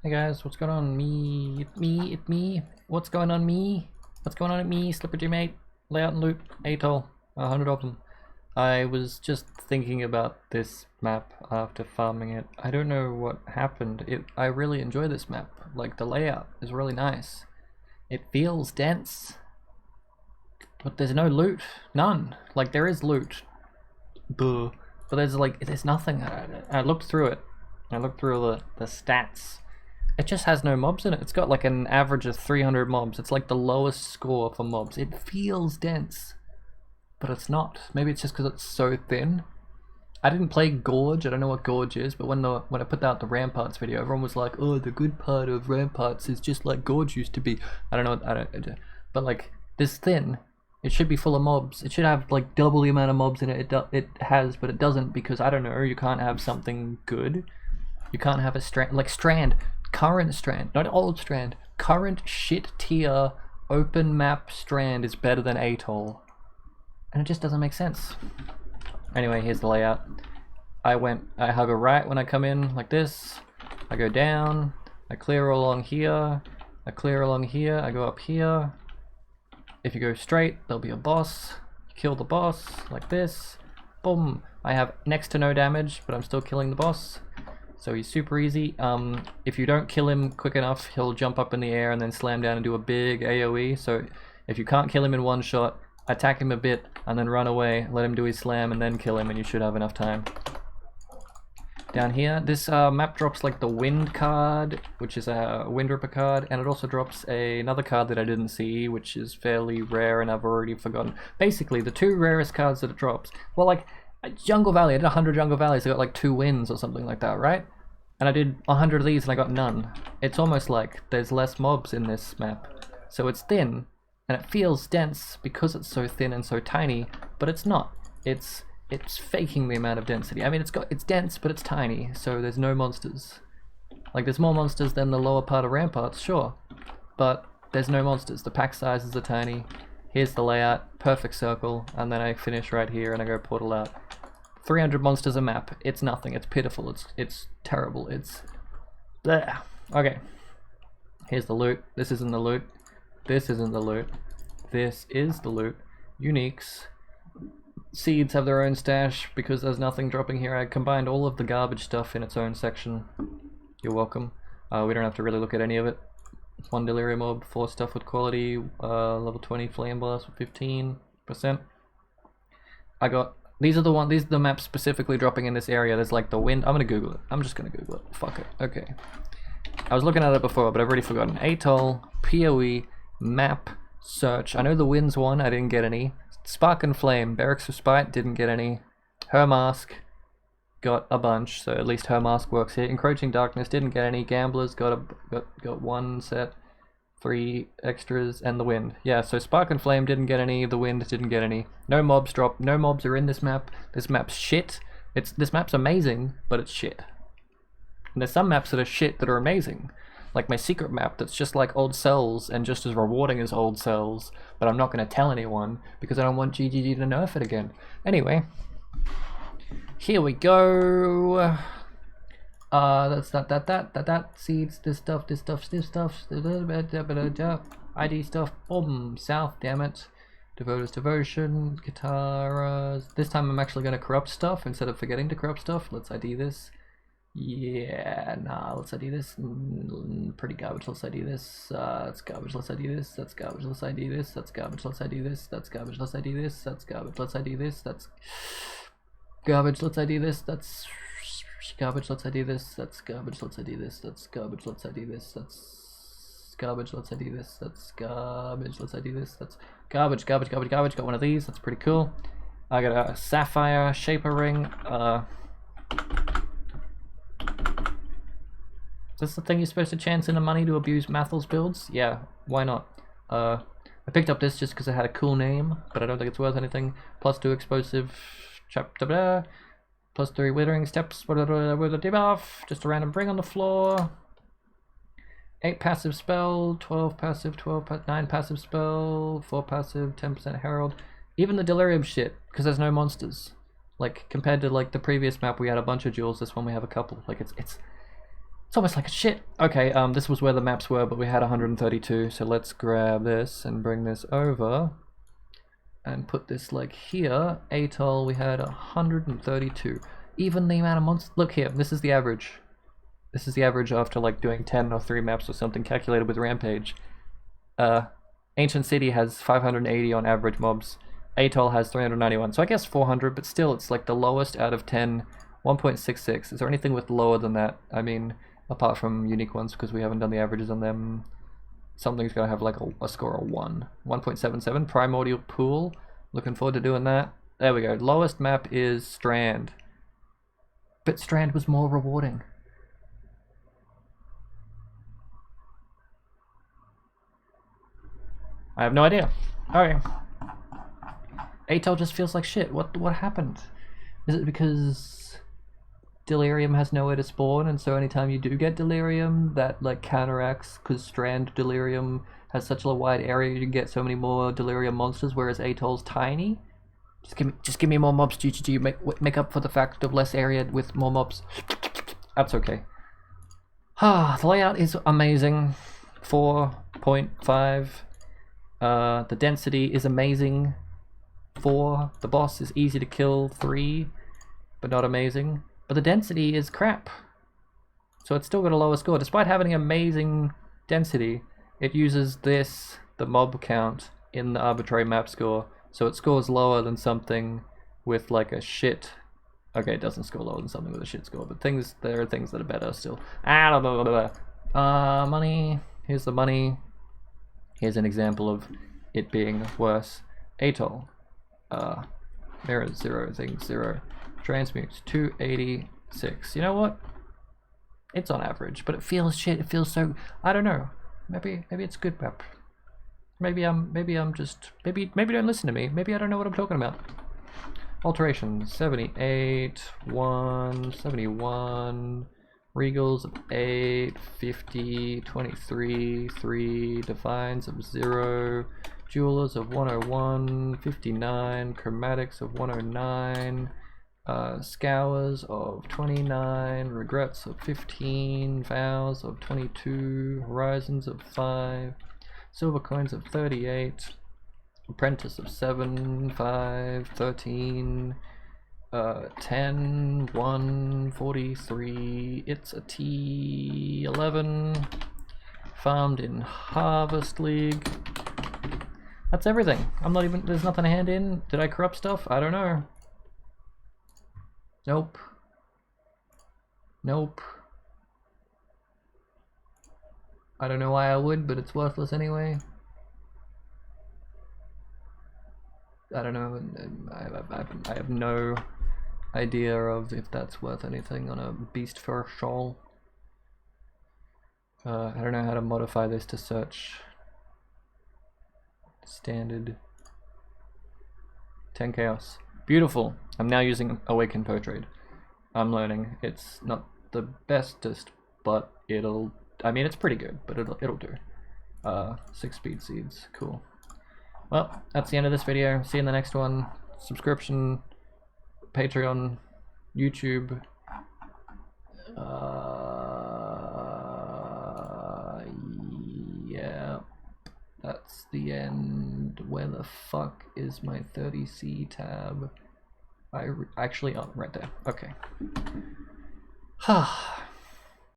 Hey guys, what's going on? Me. What's going on, me? What's going on at me? Slipper mate. Layout and loot. Atoll. 100 of them. I was just thinking about this map after farming it. I don't know what happened. I really enjoy this map. Like, the layout is really nice. It feels dense. But there's no loot. None. Like, there is loot. Buh. But there's nothing. I looked through it. I looked through the stats. It just has no mobs in it. It's got like an average of 300 mobs. It's like the lowest score for mobs. It feels dense, but it's not. Maybe it's just because it's so thin. I didn't play Gorge. I don't know what Gorge is, but when I put out the Ramparts video, everyone was like, "Oh, the good part of Ramparts is just like Gorge used to be." I don't know. But like this thin, it should be full of mobs. It should have like double the amount of mobs in it. It has, but it doesn't because I don't know. You can't have something good. You can't have a strand. Current strand, not old strand. Current shit tier open map strand is better than Atoll. And it just doesn't make sense. Anyway, here's the layout. I go right when I come in like this. I go down. I clear along here. I clear along here. I go up here. If you go straight, there'll be a boss. You kill the boss like this. Boom. I have next to no damage, but I'm still killing the boss. So he's super easy. If you don't kill him quick enough, he'll jump up in the air and then slam down and do a big AoE. So if you can't kill him in one shot, attack him a bit and then run away, let him do his slam and then kill him and you should have enough time. Down here, this map drops like the wind card, which is a wind ripper card, and it also drops another card that I didn't see, which is fairly rare and I've already forgotten. Basically, the two rarest cards that it drops, well, like, Jungle Valley, I did 100 Jungle Valleys, I got like 2 wins or something like that, right? And I did 100 of these and I got none. It's almost like there's less mobs in this map. So it's thin, and it feels dense because it's so thin and so tiny, but it's not. It's faking the amount of density. I mean, it's dense, but it's tiny, so there's no monsters. Like, there's more monsters than the lower part of Ramparts, sure, but there's no monsters. The pack sizes are tiny. Here's the layout, perfect circle, and then I finish right here and I go portal out. 300 monsters a map. It's nothing. It's pitiful. It's terrible. It's bleh. Okay. Here's the loot. This isn't the loot. This isn't the loot. This is the loot. Uniques. Seeds have their own stash because there's nothing dropping here. I combined all of the garbage stuff in its own section. You're welcome. We don't have to really look at any of it. 1 delirium orb, 4 stuff with quality, level 20 flame blast with 15%. I got these are the maps specifically dropping in this area. There's like the wind. I'm gonna Google it. I'm just gonna Google it. Fuck it. Okay. I was looking at it before, but I've already forgotten. Atoll, PoE, map, search. I know the wind's one. I didn't get any. Spark and Flame, Barracks of Spite, didn't get any. Her Mask, got a bunch, so at least Her Mask works here. Encroaching Darkness, didn't get any. Gamblers, got 1 set. 3 extras, and the wind. Yeah, so Spark and Flame didn't get any, the wind didn't get any. No mobs drop, no mobs are in this map. This map's shit. This map's amazing, but it's shit. And there's some maps that are shit that are amazing. Like my secret map that's just like Old Cells and just as rewarding as Old Cells, but I'm not going to tell anyone because I don't want GGG to nerf it again. Anyway, here we go. That's that seeds, this stuff, ID stuff, boom, south, damn it. Devoter's Devotion, Kataras. This time I'm actually going to corrupt stuff instead of forgetting to corrupt stuff. Let's ID this. Yeah, nah, let's ID this. Pretty garbage, let's ID this. That's garbage, let's ID this. That's garbage, let's ID this. That's garbage, let's ID this. That's garbage, let's ID this. That's garbage, let's ID this. That's garbage, let's ID this. That's garbage, let's ID this. That's garbage, let's ID this. That's garbage, let's ID this. That's garbage, let's ID this. That's garbage, let's ID this. That's garbage. Got one of these. That's pretty cool. I got a sapphire shaper ring. Is this the thing you're supposed to chance in the money to abuse Mathel's builds? Yeah, why not? I picked up this just because it had a cool name, but I don't think it's worth anything. +2 explosive. +3 withering steps with a debuff, just a random bring on the floor. 8 passive spell, 12 passive, 9 passive spell, 4 passive, 10% herald. Even the delirium shit, because there's no monsters. Like compared to like the previous map we had a bunch of jewels, this one we have a couple. Like it's It's almost like a shit. Okay, this was where the maps were, but we had 132, so let's grab this and bring this over and put this like here. Atoll, we had 132. Even the amount of monsters. Look here, this is the average. This is the average after like doing 10 or 3 maps or something calculated with Rampage. Ancient City has 580 on average mobs. Atoll has 391, so I guess 400, but still it's like the lowest out of 10, 1.66. Is there anything with lower than that? I mean, apart from unique ones, because we haven't done the averages on them. Something's gonna have like a score of 1. 1.77, Primordial Pool. Looking forward to doing that. There we go. Lowest map is Strand. But Strand was more rewarding. I have no idea. Okay. Atoll just feels like shit. What happened? Is it because Delirium has nowhere to spawn, and so anytime you do get Delirium, that like counteracts, because Strand Delirium has such a wide area, you can get so many more Delirium monsters, whereas Atoll's tiny? Just give me more mobs, GGG. Make up for the fact of less area with more mobs. That's okay. The layout is amazing. 4.5. The density is amazing. 4. The boss is easy to kill. 3, but not amazing. But the density is crap. So it's still got a lower score. Despite having amazing density, it uses this, the mob count, in the arbitrary map score. So it scores lower than something with like a shit. Okay, it doesn't score lower than something with a shit score, but there are things that are better still. Money. Here's the money. Here's an example of it being worse. Atoll. Mirrors 0, things 0. Transmutes 286. You know what? It's on average, but it feels shit. It feels so. I don't know. Maybe it's good map. Maybe don't listen to me. Maybe I don't know what I'm talking about. Alterations 78, 1, 71. Regals of 8, 50, 23, 3, Defines of 0, Jewelers of 101, 59, Chromatics of 109, Scours of 29, Regrets of 15, Vows of 22, Horizons of 5, Silver Coins of 38, Apprentice of 7, 5, 13, 10, 1, 43, it's a T11, farmed in Harvest League. That's everything. There's nothing to hand in. Did I corrupt stuff? I don't know. Nope. Nope. I don't know why I would, but it's worthless anyway. I don't know. I have no idea of if that's worth anything on a beast fur shawl. I don't know how to modify this to search. Standard 10 chaos. Beautiful. I'm now using Awaken Potrade. I'm learning. It's not the bestest, but it's pretty good, but it'll do. 6 speed seeds. Cool. Well, that's the end of this video. See you in the next one. Subscription, Patreon, YouTube. Yeah. That's the end. Where the fuck is my 30C tab? Actually, oh, right there. Okay.